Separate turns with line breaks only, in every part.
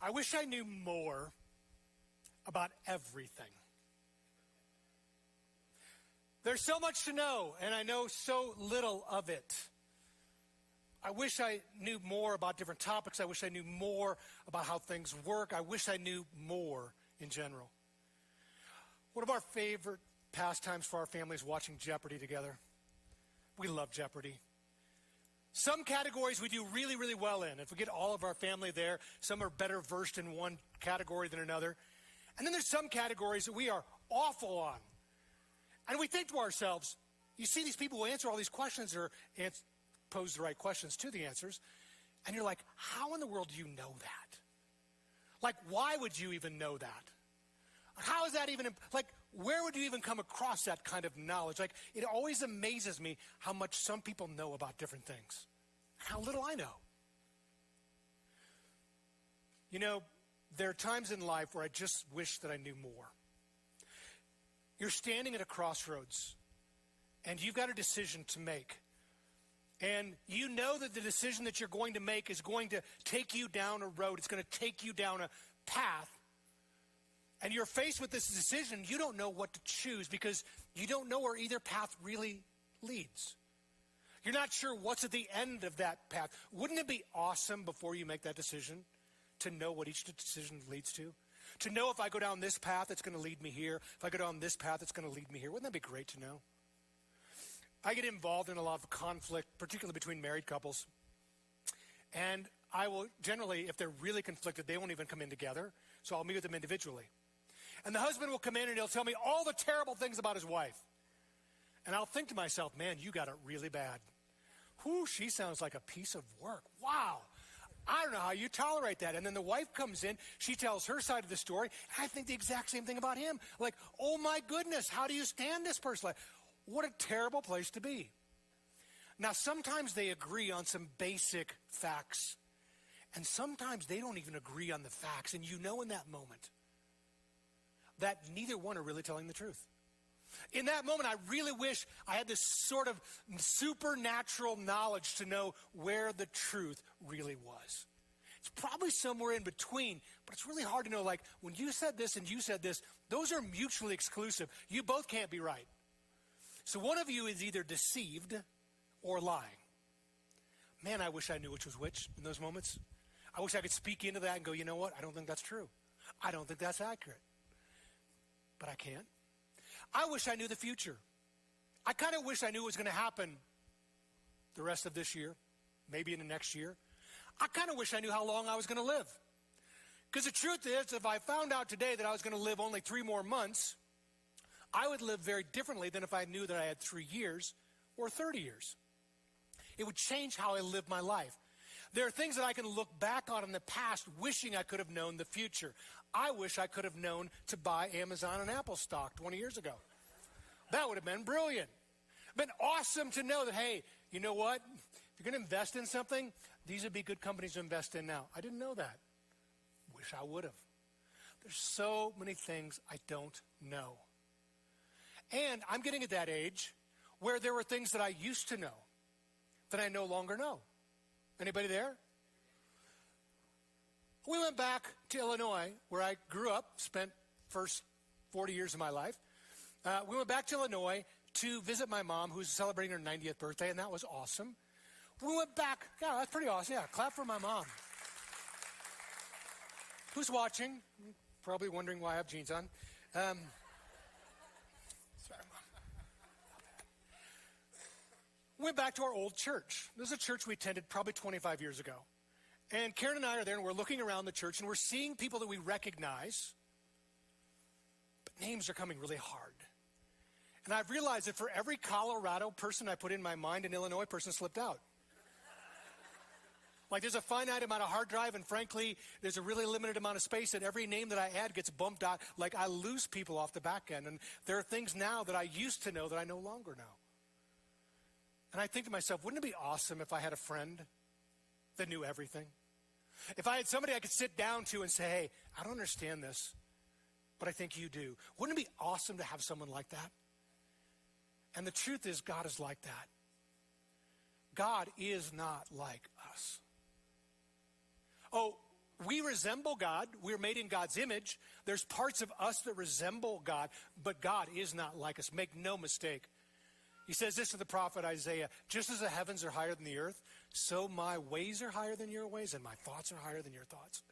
I wish I knew more about everything. There's so much to know, and I know so little of it. I wish I knew more about different topics. I wish I knew more about how things work. I wish I knew more in general. One of our favorite pastimes for our family is watching Jeopardy together. We love Jeopardy. Some categories we do really, really well in. If we get all of our family there, some are better versed in one category than another. And then there's some categories that we are awful on. And we think to ourselves, you see these people who answer all these questions or pose the right questions to the answers, and you're like, how in the world do you know that? Like, why would you even know that? How is that even, like, where would you even come across that kind of knowledge? Like, it always amazes me how much some people know about different things. How little I know. You know, there are times in life where I just wish that I knew more. You're standing at a crossroads, and you've got a decision to make. And you know that the decision that you're going to make is going to take you down a road. It's going to take you down a path. And you're faced with this decision. You don't know what to choose because you don't know where either path really leads. You're not sure what's at the end of that path. Wouldn't it be awesome before you make that decision to know what each decision leads to? To know if I go down this path, it's going to lead me here. If I go down this path, it's going to lead me here. Wouldn't that be great to know? I get involved in a lot of conflict, particularly between married couples. And I will generally, if they're really conflicted, they won't even come in together. So I'll meet with them individually. And the husband will come in and he'll tell me all the terrible things about his wife. And I'll think to myself, man, you got it really bad. Whew, she sounds like a piece of work. Wow. I don't know how you tolerate that. And then the wife comes in, she tells her side of the story, and I think the exact same thing about him. Like, oh my goodness, how do you stand this person? Like, what a terrible place to be. Now, sometimes they agree on some basic facts, and sometimes they don't even agree on the facts. And you know in that moment that neither one are really telling the truth. In that moment, I really wish I had this sort of supernatural knowledge to know where the truth really was. It's probably somewhere in between, but it's really hard to know, like, when you said this and you said this, those are mutually exclusive. You both can't be right. So one of you is either deceived or lying. Man, I wish I knew which was which in those moments. I wish I could speak into that and go, you know what? I don't think that's true. I don't think that's accurate. But I can't. I wish I knew the future. I kind of wish I knew what was going to happen the rest of this year, maybe in the next year. I kind of wish I knew how long I was going to live. Because the truth is, if I found out today that I was going to live only 3 more months, I would live very differently than if I knew that I had 3 years or 30 years. It would change how I live my life. There are things that I can look back on in the past wishing I could have known the future. I wish I could have known to buy Amazon and Apple stock 20 years ago. That would have been brilliant. Been awesome to know that, hey, you know what? If you're going to invest in something, these would be good companies to invest in now. I didn't know that. Wish I would have. There's so many things I don't know. And I'm getting at that age where there were things that I used to know that I no longer know. Anybody there? We went back to Illinois, where I grew up, spent first 40 years of my life. We went back to Illinois to visit my mom, who's celebrating her 90th birthday, and that was awesome. We went back. Yeah, that's pretty awesome. Yeah, clap for my mom. Who's watching? Probably wondering why I have jeans on. Sorry, Mom. Went back to our old church. This is a church we attended probably 25 years ago. And Karen and I are there, and we're looking around the church, and we're seeing people that we recognize, but names are coming really hard. And I've realized that for every Colorado person I put in my mind, an Illinois person slipped out. Like, there's a finite amount of hard drive, and frankly, there's a really limited amount of space, and every name that I add gets bumped out. Like, I lose people off the back end, and there are things now that I used to know that I no longer know. And I think to myself, wouldn't it be awesome if I had a friend that knew everything? If I had somebody I could sit down to and say, hey, I don't understand this, but I think you do. Wouldn't it be awesome to have someone like that? And the truth is, God is like that. God is not like us. Oh, We resemble God. We're made in God's image. There's parts of us that resemble God, but God is not like us. Make no mistake. He says this to the prophet Isaiah, just as the heavens are higher than the earth, so my ways are higher than your ways, and my thoughts are higher than your thoughts.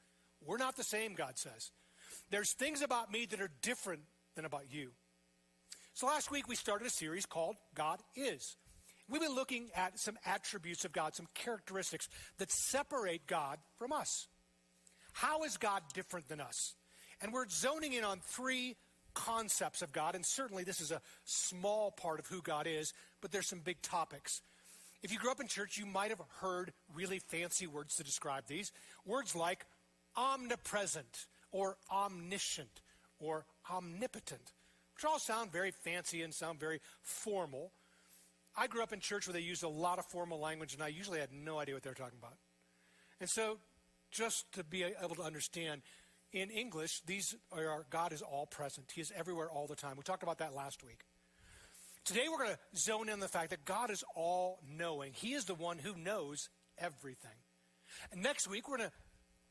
We're not the same, God says. There's things about me that are different than about you. So last week we started a series called God Is. We've been looking at some attributes of God, some characteristics that separate God from us. How is God different than us? And we're zoning in on three concepts of God, and certainly this is a small part of who God is, but there's some big topics. If you grew up in church, you might have heard really fancy words to describe these. Words like omnipresent, or omniscient, or omnipotent, which all sound very fancy and sound very formal. I grew up in church where they used a lot of formal language, and I usually had no idea what they were talking about. And so, just to be able to understand, in English, God is all present. He is everywhere all the time. We talked about that last week. Today we're going to zone in on the fact that God is all-knowing. He is the one who knows everything. And next week we're going to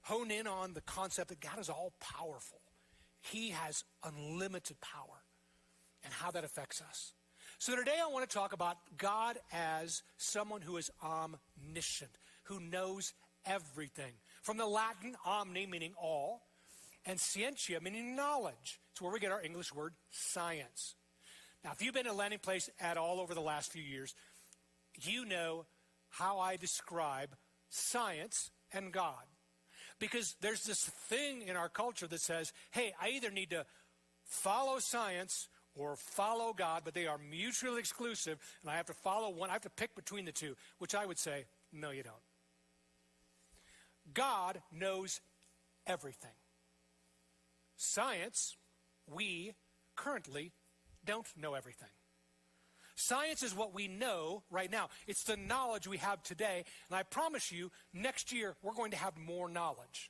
hone in on the concept that God is all-powerful. He has unlimited power and how that affects us. So today I want to talk about God as someone who is omniscient, who knows everything. From the Latin omni, meaning all, and scientia, meaning knowledge. It's where we get our English word science. Now, if you've been to Landing Place at all over the last few years, you know how I describe science and God. Because there's this thing in our culture that says, hey, I either need to follow science or follow God, but they are mutually exclusive, and I have to follow one. I have to pick between the two, which I would say, no, you don't. God knows everything. Science, we currently don't know everything. Science is what we know right now. It's the knowledge we have today, and I promise you, next year we're going to have more knowledge.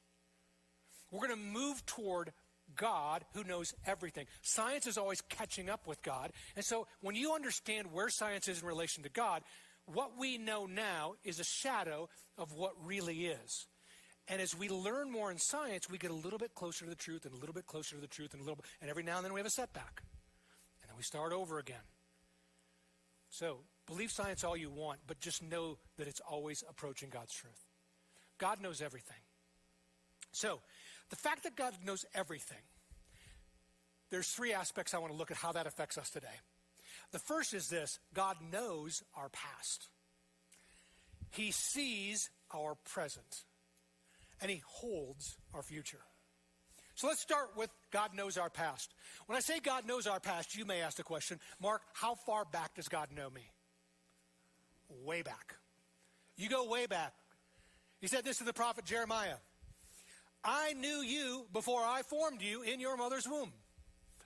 We're going to move toward God who knows everything. Science is always catching up with God, and so when you understand where science is in relation to God, what we know now is a shadow of what really is. And as we learn more in science, we get a little bit closer to the truth and a little bit closer to the truth and a little bit, and every now and then we have a setback. And then we start over again. So, believe science all you want, but just know that it's always approaching God's truth. God knows everything. So, the fact that God knows everything, there's three aspects I want to look at how that affects us today. The first is this: God knows our past. He sees our present. And he holds our future. So let's start with God knows our past. When I say God knows our past, you may ask the question, Mark, how far back does God know me? Way back. You go way back. He said this to the prophet Jeremiah. I knew you before I formed you in your mother's womb.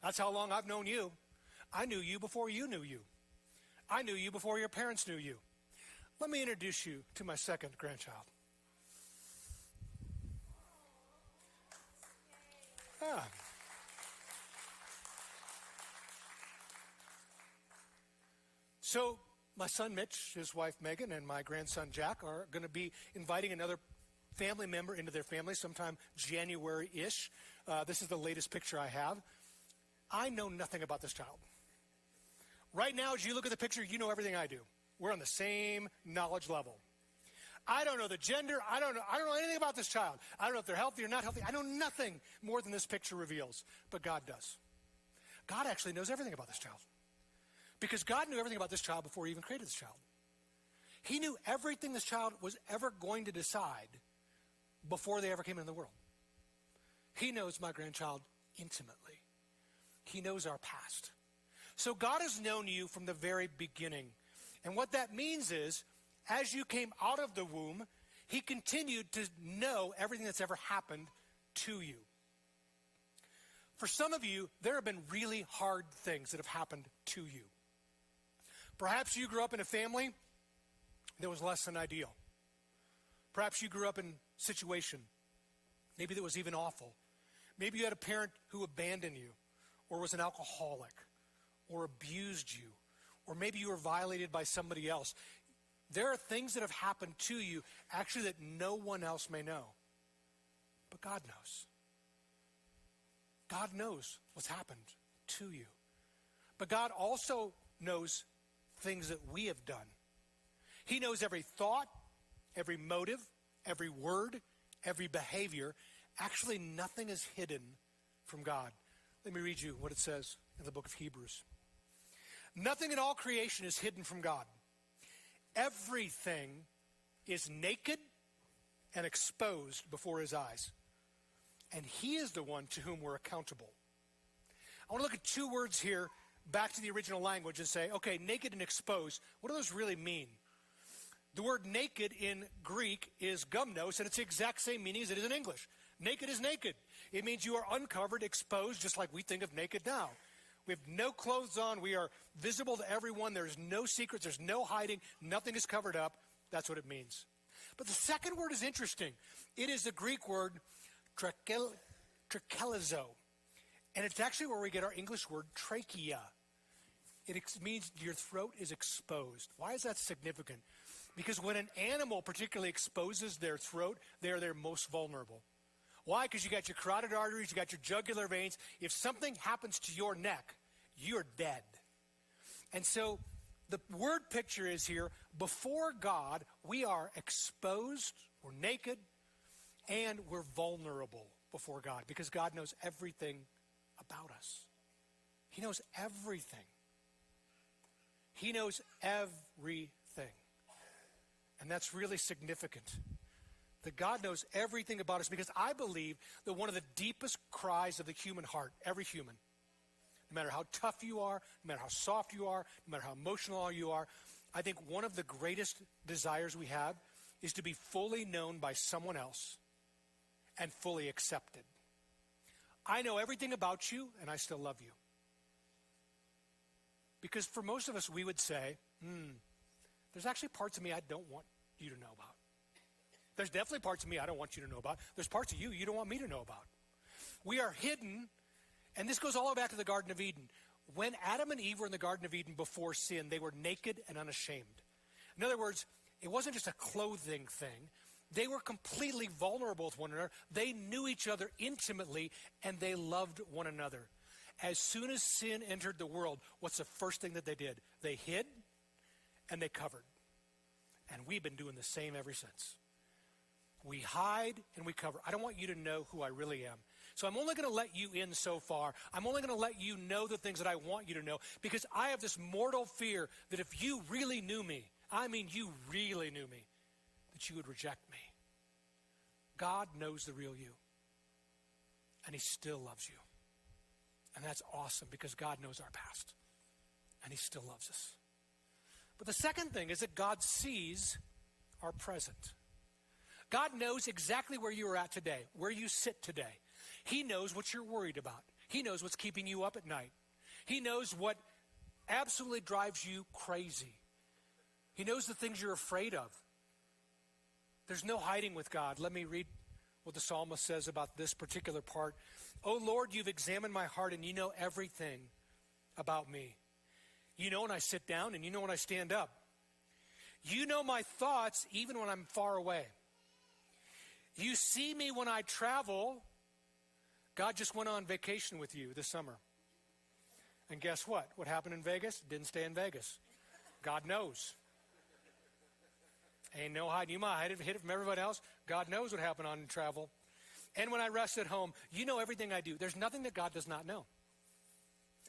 That's how long I've known you. I knew you before you knew you. I knew you before your parents knew you. Let me introduce you to my second grandchild. Ah. So my son Mitch, his wife Megan, and my grandson Jack are going to be inviting another family member into their family sometime January-ish. This is the latest picture I have. I know nothing about this child. Right now, as you look at the picture, you know everything I do. We're on the same knowledge level. I don't know the gender. I don't know anything about this child. I don't know if they're healthy or not healthy. I know nothing more than this picture reveals. But God does. God actually knows everything about this child. Because God knew everything about this child before he even created this child. He knew everything this child was ever going to decide before they ever came into the world. He knows my grandchild intimately. He knows our past. So God has known you from the very beginning. And what that means is, as you came out of the womb, he continued to know everything that's ever happened to you. For some of you, there have been really hard things that have happened to you. Perhaps you grew up in a family that was less than ideal. Perhaps you grew up in a situation, maybe that was even awful. Maybe you had a parent who abandoned you, or was an alcoholic, or abused you, or maybe you were violated by somebody else. There are things that have happened to you, actually, that no one else may know. But God knows. God knows what's happened to you. But God also knows things that we have done. He knows every thought, every motive, every word, every behavior. Actually, nothing is hidden from God. Let me read you what it says in the book of Hebrews. Nothing in all creation is hidden from God. Everything is naked and exposed before his eyes. And he is the one to whom we're accountable. I want to look at two words here back to the original language and say, okay, naked and exposed, what do those really mean? The word naked in Greek is gumnos, and it's the exact same meaning as it is in English. Naked is naked. It means you are uncovered, exposed, just like we think of naked now. We have no clothes on. We are visible to everyone. There's no secrets. There's no hiding. Nothing is covered up. That's what it means. But the second word is interesting. It is the Greek word trachelizo. And it's actually where we get our English word trachea. It means your throat is exposed. Why is that significant? Because when an animal particularly exposes their throat, they're their most vulnerable. Why? Because you got your carotid arteries, you got your jugular veins. If something happens to your neck, you're dead. And so the word picture is here, before God, we are exposed, we're naked, and we're vulnerable before God because God knows everything about us. He knows everything. He knows everything. And that's really significant. That God knows everything about us, because I believe that one of the deepest cries of the human heart, every human, no matter how tough you are, no matter how soft you are, no matter how emotional you are, I think one of the greatest desires we have is to be fully known by someone else and fully accepted. I know everything about you, and I still love you. Because for most of us, we would say, there's actually parts of me I don't want you to know about. There's definitely parts of me I don't want you to know about. There's parts of you you don't want me to know about. We are hidden, and this goes all the way back to the Garden of Eden. When Adam and Eve were in the Garden of Eden before sin, they were naked and unashamed. In other words, it wasn't just a clothing thing. They were completely vulnerable with one another. They knew each other intimately, and they loved one another. As soon as sin entered the world, what's the first thing that they did? They hid and they covered. And we've been doing the same ever since. We hide and we cover. I don't want you to know who I really am. So I'm only going to let you in so far. I'm only going to let you know the things that I want you to know, because I have this mortal fear that if you really knew me, I mean you really knew me, that you would reject me. God knows the real you. And he still loves you. And that's awesome, because God knows our past. And he still loves us. But the second thing is that God sees our present. God knows exactly where you are at today, where you sit today. He knows what you're worried about. He knows what's keeping you up at night. He knows what absolutely drives you crazy. He knows the things you're afraid of. There's no hiding with God. Let me read what the psalmist says about this particular part. Oh Lord, you've examined my heart, and you know everything about me. You know when I sit down, and you know when I stand up. You know my thoughts even when I'm far away. You see me when I travel. God just went on vacation with you this summer. And guess what? What happened in Vegas? Didn't stay in Vegas. God knows. Ain't no hiding. You might hide it from everybody else. God knows what happened on travel. And when I rest at home, you know everything I do. There's nothing that God does not know.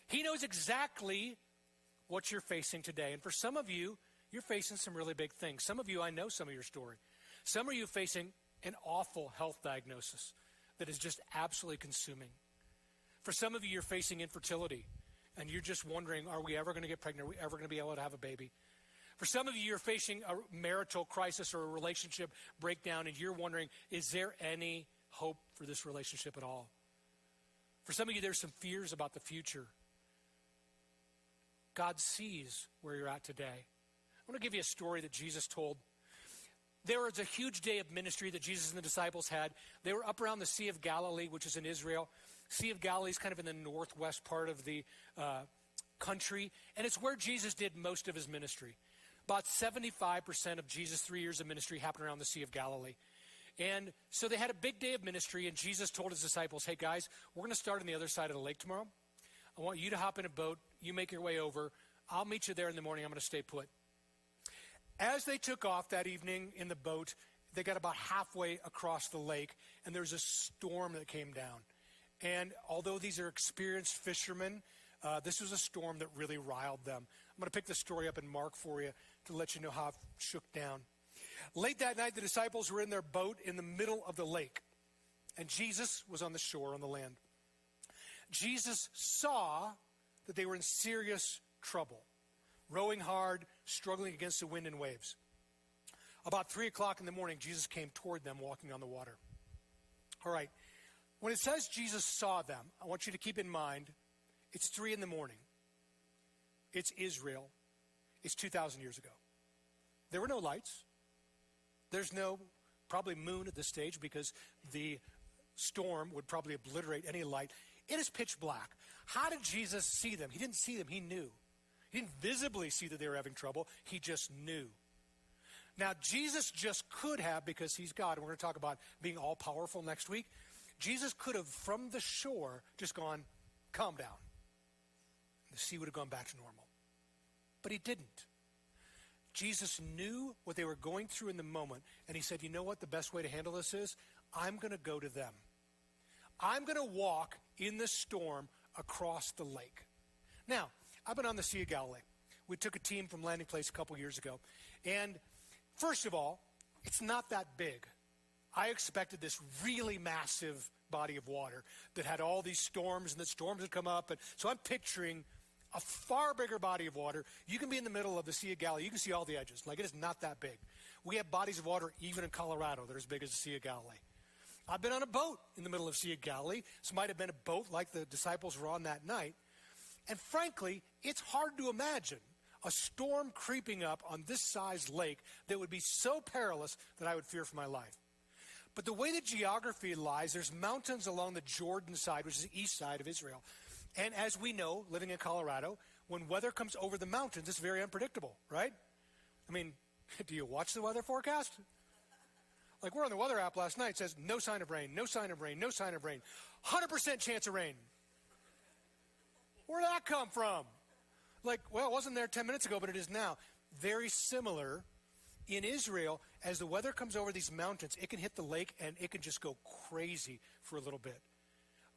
He knows exactly what you're facing today. And for some of you, you're facing some really big things. Some of you, I know some of your story. Some of you facing an awful health diagnosis that is just absolutely consuming. For some of you, you're facing infertility, and you're just wondering, are we ever going to get pregnant? Are we ever going to be able to have a baby? For some of you, you're facing a marital crisis or a relationship breakdown, and you're wondering, is there any hope for this relationship at all? For some of you, there's some fears about the future. God sees where you're at today. I want to give you a story that Jesus told. There was a huge day of ministry that Jesus and the disciples had. They were up around the Sea of Galilee, which is in Israel. Sea of Galilee is kind of in the northwest part of the country, and it's where Jesus did most of his ministry. About 75% of Jesus' 3 years of ministry happened around the Sea of Galilee. And so they had a big day of ministry, and Jesus told his disciples, hey guys, we're going to start on the other side of the lake tomorrow. I want you to hop in a boat. You make your way over. I'll meet you there in the morning. I'm going to stay put. As they took off that evening in the boat, they got about halfway across the lake, and there's a storm that came down. And although these are experienced fishermen, this was a storm that really riled them. I'm going to pick the story up in Mark for you to let you know how it shook down. Late that night, the disciples were in their boat in the middle of the lake, and Jesus was on the shore on the land. Jesus saw that they were in serious trouble, rowing hard, struggling against the wind and waves. About 3 o'clock in the morning, Jesus came toward them walking on the water. All right, when it says Jesus saw them, I want you to keep in mind, it's 3 in the morning. It's Israel. It's 2,000 years ago. There were no lights. There's no probably moon at this stage because the storm would probably obliterate any light. It is pitch black. How did Jesus see them? He didn't see them. He knew. He didn't visibly see that they were having trouble. He just knew. Now, Jesus just could have, because he's God, and we're going to talk about being all-powerful next week, Jesus could have, from the shore, just gone, calm down. The sea would have gone back to normal. But he didn't. Jesus knew what they were going through in the moment, and he said, you know what the best way to handle this is? I'm going to go to them. I'm going to walk in the storm across the lake. Now, I've been on the Sea of Galilee. We took a team from Landing Place a couple years ago, and first of all, it's not that big. I expected this really massive body of water that had all these storms, and the storms would come up. And so I'm picturing a far bigger body of water. You can be in the middle of the Sea of Galilee. You can see all the edges. Like, it is not that big. We have bodies of water even in Colorado that are as big as the Sea of Galilee. I've been on a boat in the middle of Sea of Galilee. This might have been a boat like the disciples were on that night. And frankly, it's hard to imagine a storm creeping up on this size lake that would be so perilous that I would fear for my life. But the way the geography lies, there's mountains along the Jordan side, which is the east side of Israel. And as we know, living in Colorado, when weather comes over the mountains, it's very unpredictable, right? I mean, do you watch the weather forecast? Like, we're on the weather app last night. It says, no sign of rain, no sign of rain, no sign of rain. 100% chance of rain. Where'd that come from? Like, well, it wasn't there 10 minutes ago, but it is now. Very similar in Israel. As the weather comes over these mountains, it can hit the lake and it can just go crazy for a little bit.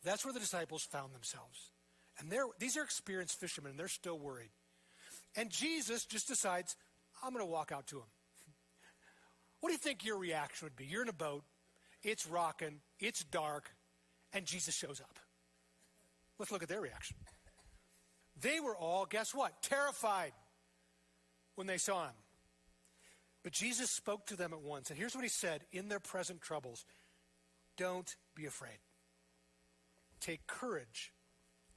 That's where the disciples found themselves. And these are experienced fishermen, and they're still worried. And Jesus just decides, I'm going to walk out to them. What do you think your reaction would be? You're in a boat, it's rocking, it's dark, and Jesus shows up. Let's look at their reaction. They were all, guess what? Terrified when they saw him. But Jesus spoke to them at once. And here's what he said in their present troubles. Don't be afraid. Take courage.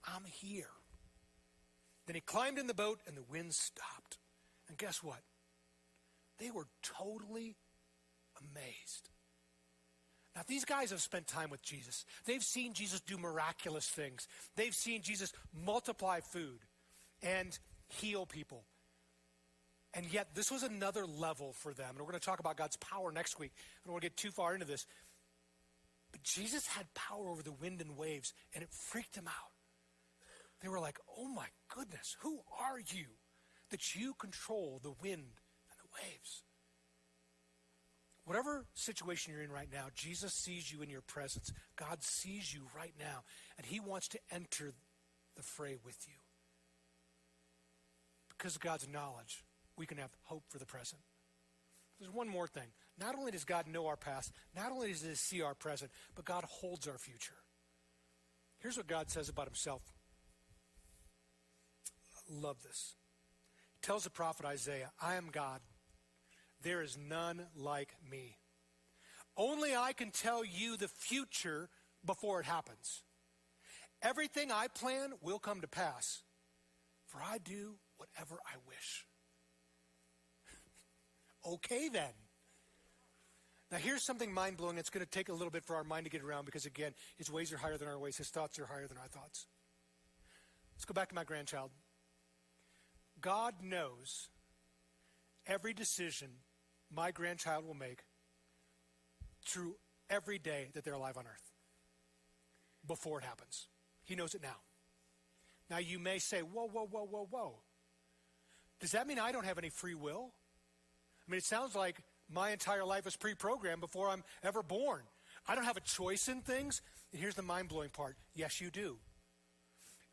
I'm here. Then he climbed in the boat and the wind stopped. And guess what? They were totally amazed. Now, these guys have spent time with Jesus. They've seen Jesus do miraculous things. They've seen Jesus multiply food and heal people. And yet, this was another level for them. And we're going to talk about God's power next week. I don't want to get too far into this. But Jesus had power over the wind and waves, and it freaked them out. They were like, oh my goodness, who are you that you control the wind and the waves? Whatever situation you're in right now, Jesus sees you in your presence. God sees you right now, and he wants to enter the fray with you. Because of God's knowledge, we can have hope for the present. There's one more thing. Not only does God know our past, not only does he see our present, but God holds our future. Here's what God says about himself. I love this. He tells the prophet Isaiah, I am God. There is none like me. Only I can tell you the future before it happens. Everything I plan will come to pass, for I do whatever I wish. Okay, then. Now, here's something mind-blowing. It's going to take a little bit for our mind to get around because, again, his ways are higher than our ways. His thoughts are higher than our thoughts. Let's go back to my grandchild. God knows every decision my grandchild will make through every day that they're alive on earth before it happens. He knows it now. Now you may say, whoa, whoa, whoa, whoa, whoa. Does that mean I don't have any free will? I mean, it sounds like my entire life is pre-programmed before I'm ever born. I don't have a choice in things. And here's the mind-blowing part. Yes, you do.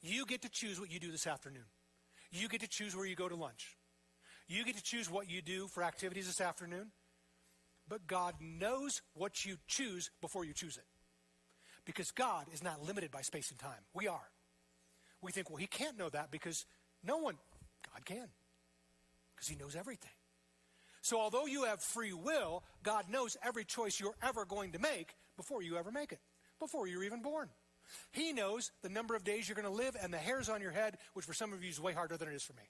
You get to choose what you do this afternoon. You get to choose where you go to lunch. You get to choose what you do for activities this afternoon. But God knows what you choose before you choose it. Because God is not limited by space and time. We are. We think, well, he can't know that because God can. Because he knows everything. So although you have free will, God knows every choice you're ever going to make before you ever make it, before you're even born. He knows the number of days you're going to live and the hairs on your head, which for some of you is way harder than it is for me.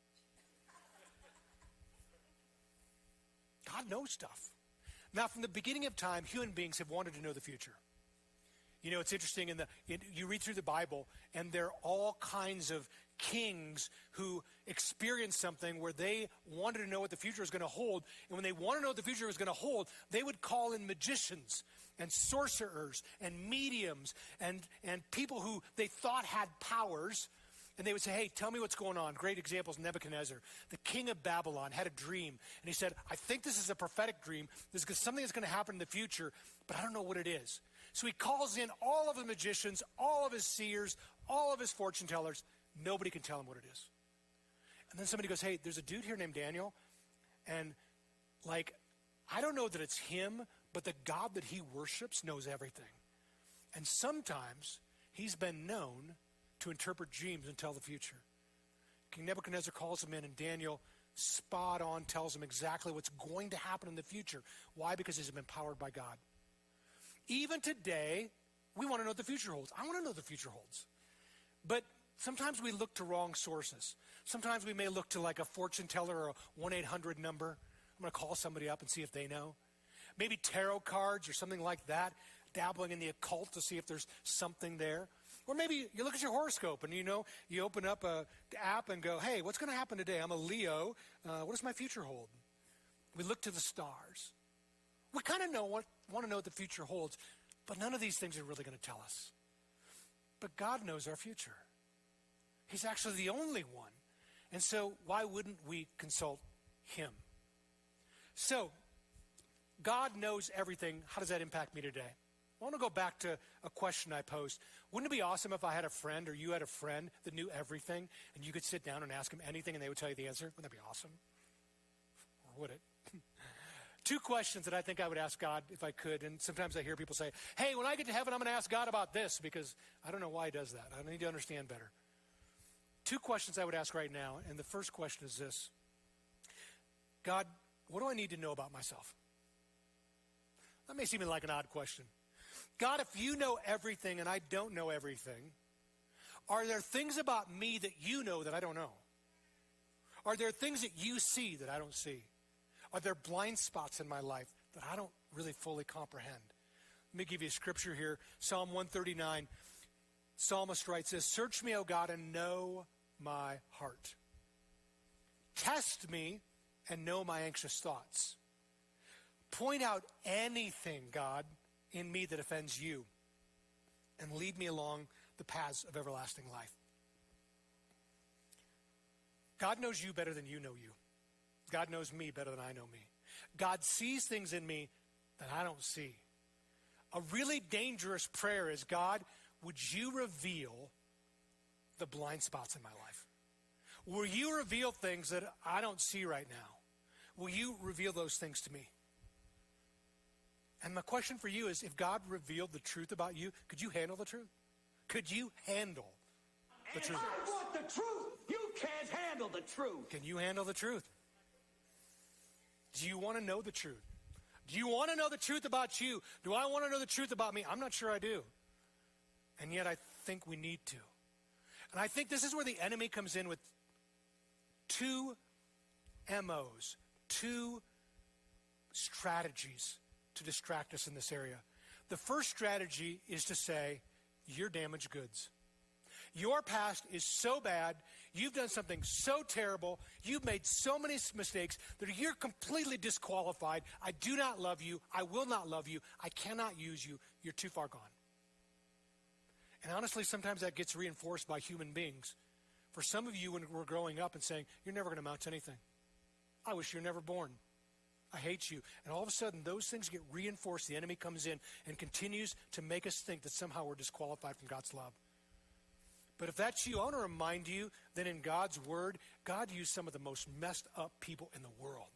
God knows stuff. Now, from the beginning of time, human beings have wanted to know the future. You know, it's interesting, you read through the Bible, and there are all kinds of kings who experienced something where they wanted to know what the future was going to hold. And when they wanted to know what the future was going to hold, they would call in magicians and sorcerers and mediums and people who they thought had powers. And they would say, hey, tell me what's going on. Great examples, Nebuchadnezzar, the king of Babylon, had a dream. And he said, I think this is a prophetic dream. This is something that's going to happen in the future, but I don't know what it is. So he calls in all of the magicians, all of his seers, all of his fortune tellers. Nobody can tell him what it is. And then somebody goes, hey, there's a dude here named Daniel. And I don't know that it's him, but the God that he worships knows everything. And sometimes he's been known to interpret dreams and tell the future. King Nebuchadnezzar calls him in, and Daniel, spot on, tells him exactly what's going to happen in the future. Why? Because he's been empowered by God. Even today, we want to know what the future holds. I want to know what the future holds. But sometimes we look to wrong sources. Sometimes we may look to like a fortune teller or a 1-800 number. I'm going to call somebody up and see if they know. Maybe tarot cards or something like that, dabbling in the occult to see if there's something there. Or maybe you look at your horoscope and you open up an app and go, hey, what's going to happen today? I'm a Leo. What does my future hold? We look to the stars. We kind of want to know what the future holds, but none of these things are really going to tell us. But God knows our future. He's actually the only one. And so why wouldn't we consult him? So God knows everything. How does that impact me today? I want to go back to a question I posed. Wouldn't it be awesome if I had a friend or you had a friend that knew everything and you could sit down and ask them anything and they would tell you the answer? Wouldn't that be awesome? Or would it? Two questions that I think I would ask God if I could. And sometimes I hear people say, hey, when I get to heaven, I'm going to ask God about this because I don't know why he does that. I need to understand better. Two questions I would ask right now. And the first question is this. God, what do I need to know about myself? That may seem like an odd question. God, if you know everything and I don't know everything, are there things about me that you know that I don't know? Are there things that you see that I don't see? Are there blind spots in my life that I don't really fully comprehend? Let me give you a scripture here. Psalm 139. Psalmist writes this, search me, O God, and know my heart. Test me and know my anxious thoughts. Point out anything, God, in me that offends you, and lead me along the paths of everlasting life. God knows you better than you know you. God knows me better than I know me. God sees things in me that I don't see. A really dangerous prayer is, God, would you reveal the blind spots in my life? Will you reveal things that I don't see right now? Will you reveal those things to me? And my question for you is, if God revealed the truth about you, could you handle the truth? Could you handle the truth?
I want the truth. You can't handle the truth.
Can you handle the truth? Do you want to know the truth? Do you want to know the truth about you? Do I want to know the truth about me? I'm not sure I do. And yet I think we need to. And I think this is where the enemy comes in with two MOs, two strategies to distract us in this area. The first strategy is to say, you're damaged goods. Your past is so bad. You've done something so terrible. You've made so many mistakes that you're completely disqualified. I do not love you. I will not love you. I cannot use you. You're too far gone. And honestly, sometimes that gets reinforced by human beings. For some of you, when we're growing up and saying, you're never going to amount to anything. I wish you were never born. I hate you. And all of a sudden, those things get reinforced. The enemy comes in and continues to make us think that somehow we're disqualified from God's love. But if that's you, I want to remind you that in God's word, God used some of the most messed up people in the world.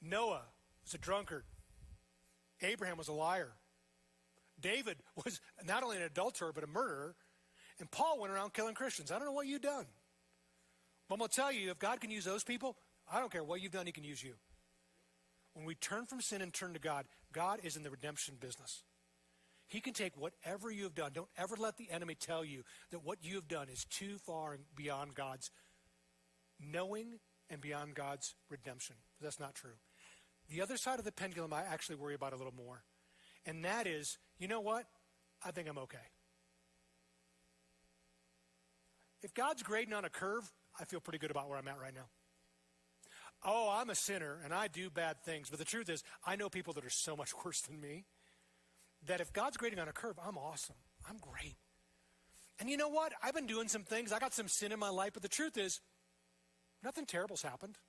Noah was a drunkard. Abraham was a liar. David was not only an adulterer, but a murderer. And Paul went around killing Christians. I don't know what you've done. But I'm going to tell you, if God can use those people, I don't care what you've done, he can use you. When we turn from sin and turn to God, God is in the redemption business. He can take whatever you have done. Don't ever let the enemy tell you that what you have done is too far and beyond God's knowing and beyond God's redemption. That's not true. The other side of the pendulum I actually worry about a little more. And that is, you know what? I think I'm okay. If God's grading on a curve, I feel pretty good about where I'm at right now. Oh, I'm a sinner and I do bad things. But the truth is, I know people that are so much worse than me that if God's grading on a curve, I'm awesome. I'm great. And you know what? I've been doing some things. I got some sin in my life. But the truth is, nothing terrible's happened.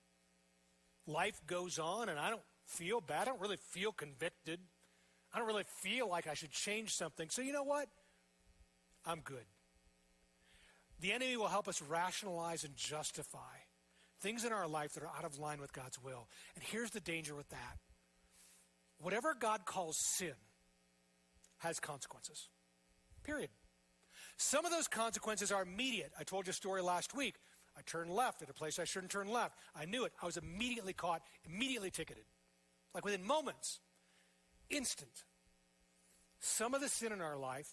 Life goes on and I don't feel bad. I don't really feel convicted. I don't really feel like I should change something. So you know what? I'm good. The enemy will help us rationalize and justify things in our life that are out of line with God's will. And here's the danger with that. Whatever God calls sin has consequences. Period. Some of those consequences are immediate. I told you a story last week. I turned left at a place I shouldn't turn left. I knew it. I was immediately caught, immediately ticketed. Like within moments. Instant. Some of the sin in our life,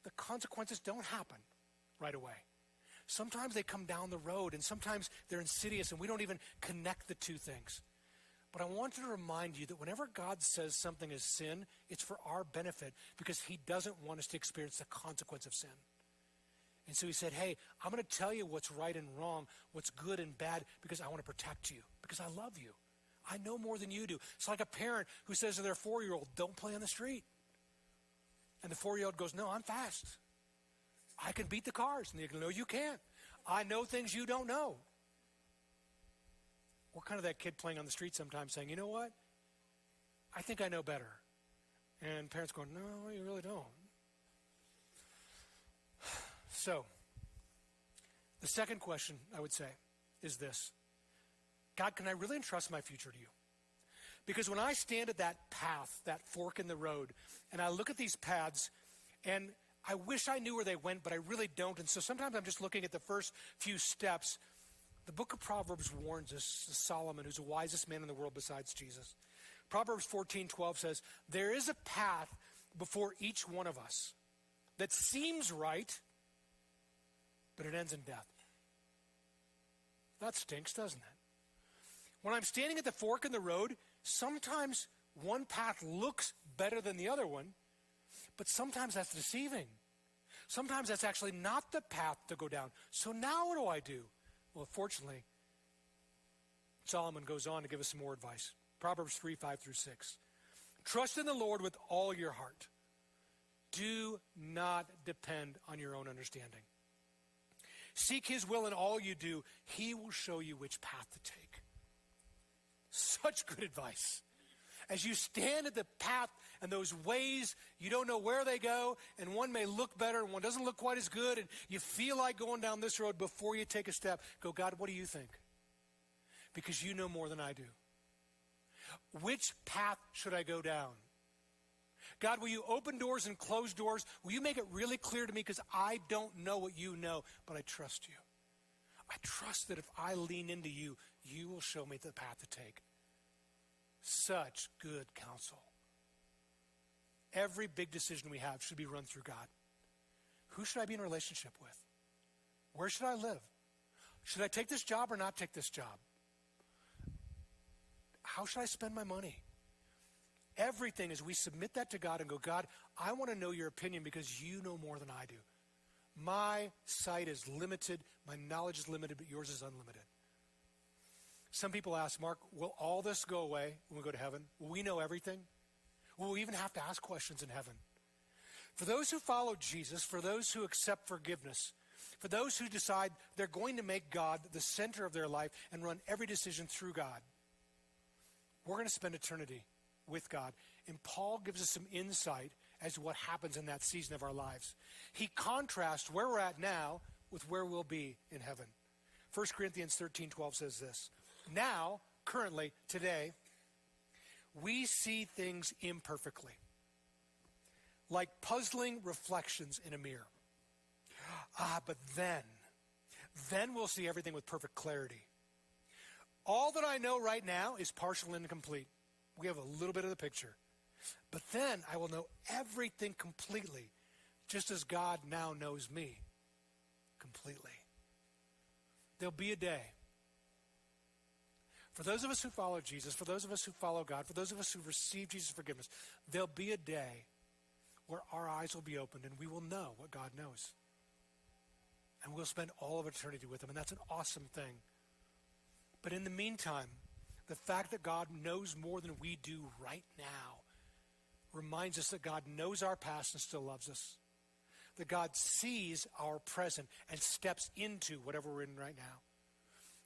the consequences don't happen right away. Sometimes they come down the road, and sometimes they're insidious, and we don't even connect the two things. But I wanted to remind you that whenever God says something is sin, it's for our benefit because he doesn't want us to experience the consequence of sin. And so he said, hey, I'm going to tell you what's right and wrong, what's good and bad, because I want to protect you, because I love you. I know more than you do. It's like a parent who says to their 4-year-old, don't play on the street. And the 4-year-old goes, no, I'm fast. I can beat the cars. And they go, no, you can't. I know things you don't know. We're kind of that kid playing on the street sometimes saying, you know what? I think I know better. And parents going, no, you really don't. So, the second question I would say is this. God, can I really entrust my future to you? Because when I stand at that path, that fork in the road, and I look at these paths, and I wish I knew where they went, but I really don't. And so sometimes I'm just looking at the first few steps. The book of Proverbs warns us, Solomon, who's the wisest man in the world besides Jesus. Proverbs 14:12 says, there is a path before each one of us that seems right, but it ends in death. That stinks, doesn't it? When I'm standing at the fork in the road, sometimes one path looks better than the other one, but sometimes that's deceiving. Sometimes that's actually not the path to go down. So now what do I do? Well, fortunately, Solomon goes on to give us some more advice. Proverbs 3:5-6. Trust in the Lord with all your heart. Do not depend on your own understanding. Seek his will in all you do. He will show you which path to take. Such good advice. As you stand at the path and those ways, you don't know where they go, and one may look better and one doesn't look quite as good, and you feel like going down this road before you take a step. Go, God, what do you think? Because you know more than I do. Which path should I go down? God, will you open doors and close doors? Will you make it really clear to me? Because I don't know what you know, but I trust you. I trust that if I lean into you, you will show me the path to take. Such good counsel. Every big decision we have should be run through God. Who should I be in a relationship with? Where should I live? Should I take this job or not take this job? How should I spend my money? Everything as we submit that to God and go, God, I want to know your opinion because you know more than I do. My sight is limited, my knowledge is limited, but yours is unlimited. Some people ask, Mark, will all this go away when we go to heaven? Will we know everything? Will we even have to ask questions in heaven? For those who follow Jesus, for those who accept forgiveness, for those who decide they're going to make God the center of their life and run every decision through God, we're going to spend eternity with God. And Paul gives us some insight as to what happens in that season of our lives. He contrasts where we're at now with where we'll be in heaven. 1 Corinthians 13:12 says this, now, currently, today, we see things imperfectly, like puzzling reflections in a mirror. But then we'll see everything with perfect clarity. All that I know right now is partial and incomplete. We have a little bit of the picture. But then I will know everything completely, just as God now knows me completely. There'll be a day. For those of us who follow Jesus, for those of us who follow God, for those of us who receive Jesus' forgiveness, there'll be a day where our eyes will be opened and we will know what God knows. And we'll spend all of eternity with him, and that's an awesome thing. But in the meantime, the fact that God knows more than we do right now reminds us that God knows our past and still loves us. That God sees our present and steps into whatever we're in right now.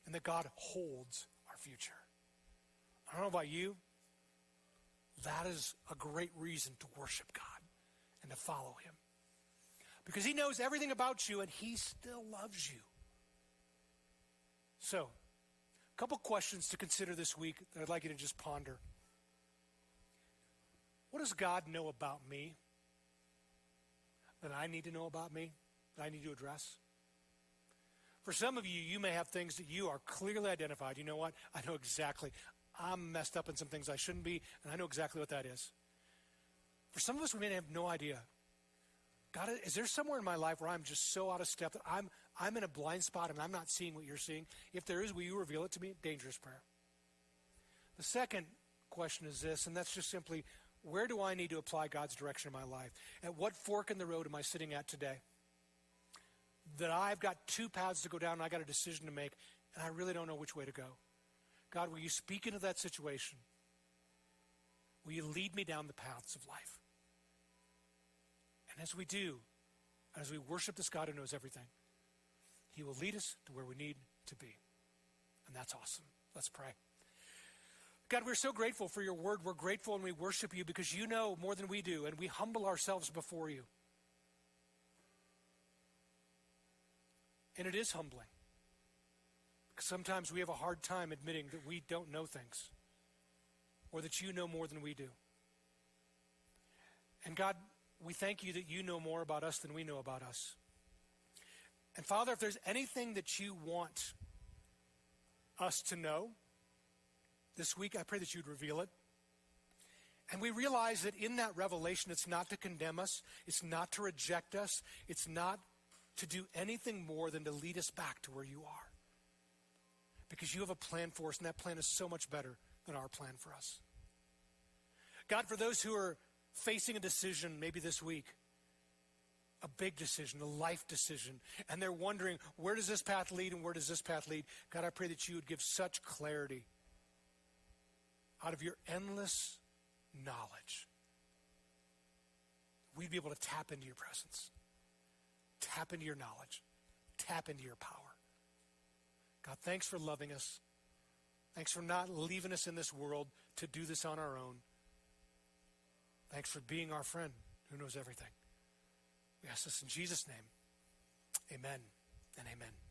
And that God holds our future. I don't know about you. That is a great reason to worship God and to follow him. Because he knows everything about you and he still loves you. So, a couple questions to consider this week that I'd like you to just ponder. What does God know about me that I need to know about me, that I need to address? For some of you, you may have things that you are clearly identified. You know what? I know exactly. I'm messed up in some things I shouldn't be, and I know exactly what that is. For some of us, we may have no idea. God, is there somewhere in my life where I'm just so out of step that I'm in a blind spot and I'm not seeing what you're seeing? If there is, will you reveal it to me? Dangerous prayer. The second question is this, and that's just simply, where do I need to apply God's direction in my life? At what fork in the road am I sitting at today? That I've got two paths to go down and I got a decision to make, and I really don't know which way to go. God, will you speak into that situation? Will you lead me down the paths of life? And as we do, as we worship this God who knows everything, he will lead us to where we need to be. And that's awesome. Let's pray. God, we're so grateful for your word. We're grateful and we worship you because you know more than we do, and we humble ourselves before you. And it is humbling. Because sometimes we have a hard time admitting that we don't know things, or that you know more than we do. And God, we thank you that you know more about us than we know about us. And Father, if there's anything that you want us to know this week, I pray that you'd reveal it. And we realize that in that revelation, it's not to condemn us, it's not to reject us, it's not to do anything more than to lead us back to where you are. Because you have a plan for us, and that plan is so much better than our plan for us. God, for those who are facing a decision maybe this week, a big decision, a life decision, and they're wondering, where does this path lead and where does this path lead? God, I pray that you would give such clarity out of your endless knowledge. We'd be able to tap into your presence, tap into your knowledge, tap into your power. God, thanks for loving us. Thanks for not leaving us in this world to do this on our own. Thanks for being our friend who knows everything. We ask this in Jesus' name. Amen and amen.